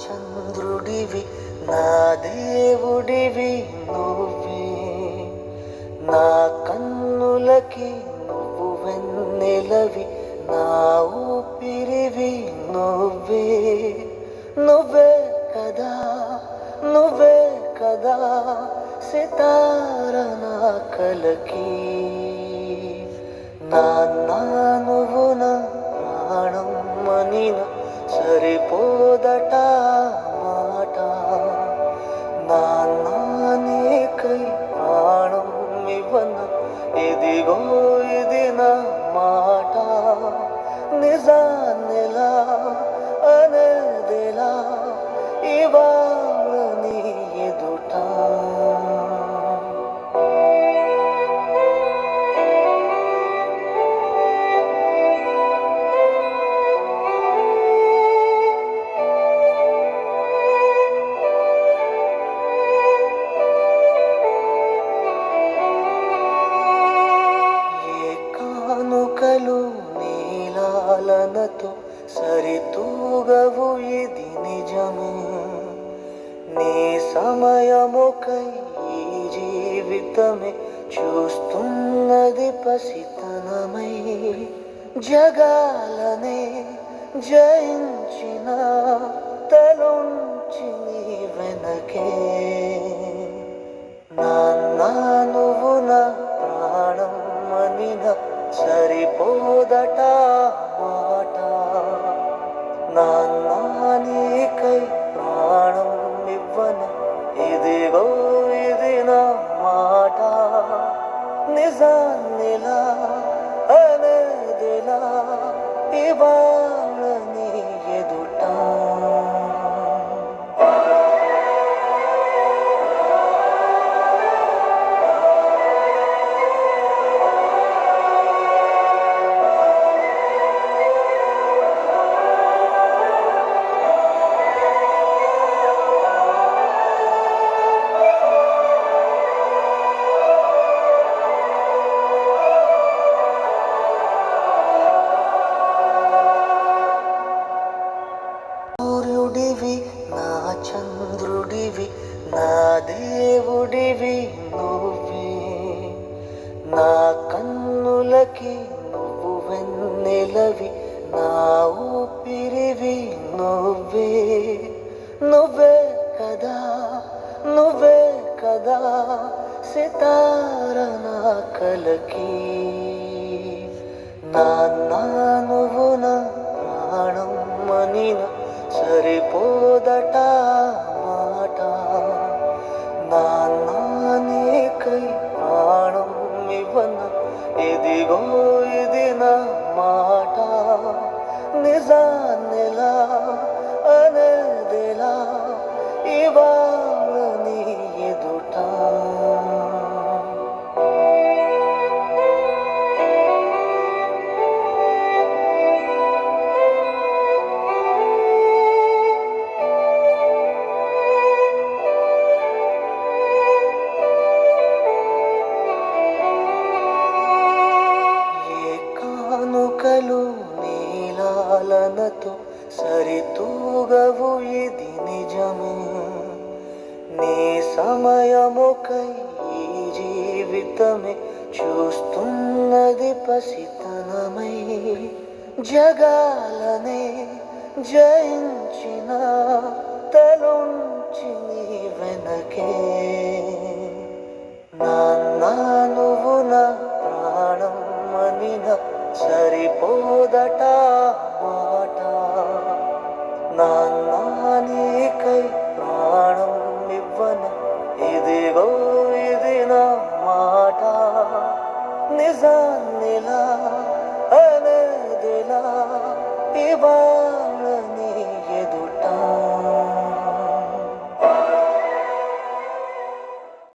చంద్రుడివి నా దేవుడివి నువ్వే, నా కన్నులకి నువ్వు వెన్నెలవి, నా ఊపిరివి నువ్వే. నువ్వే కదా, నువ్వే కదా సితార నా కలకి. నాన్న నువ్వు నా ప్రాణం మనిన సరిపోదట మాట. నాన్న నీకై ప్రాణం ఇవ్వన ఇదిగో ఇది నా మాట. నిజాన్నెలా అనేదిలా ఇవాళ నీ ఎదుట. కానుకలు నీలాలనతో సరితూగవు ఇది నిజమే. నీ సమయముకై ఈ జీవితమే చూస్తున్నది పసితనమై. జగాలనే జయించిన తలొంచి నీ వెనకే. నాన్న నువ్వు నా ప్రాణం మనిన సరిపోదట మాట. నాన్న నీకై ప్రాణం ఇవ్వన ఇదిగో ఇది నా మాట. నిజాన్నిలా అనేదిలా ఇవాళ నీ ఎదుట. సూర్యుడివి నా చంద్రుడివి నా దేవుడివి నువ్వే, నా కన్నులకి నువ్వు వెన్నెలవి, నా ఊపిరివి నువ్వే. నువ్వే కదా, నువ్వే కదా సితార నా కలకి. నాన్న నువ్వు నా ప్రాణం మనిన సరిపోదట మాట. నాన్న నీకై ప్రాణం ఇవ్వన ఇదిగో ఇది నా మాట. నిజాన్నెలా అనేదిలా ఇవాళ నీ ఎదుట. కానుకలు నీలాలనతో సరితూగవు ఇది నిజమే. నీ సమయముకై ఈ జీవితమే చూస్తున్నది పసితనమై. జగాలనే జయించిన తలొంచి నీ వెనకే. నాన్న నువ్వు నా ప్రాణం మనిన సరిపోదట మాట. నాన్న నీకై ప్రాణం ఇవ్వన ఇదిగో ఇది నా మాట. నిజాన్నిలా అనేదిలా ఇవాళ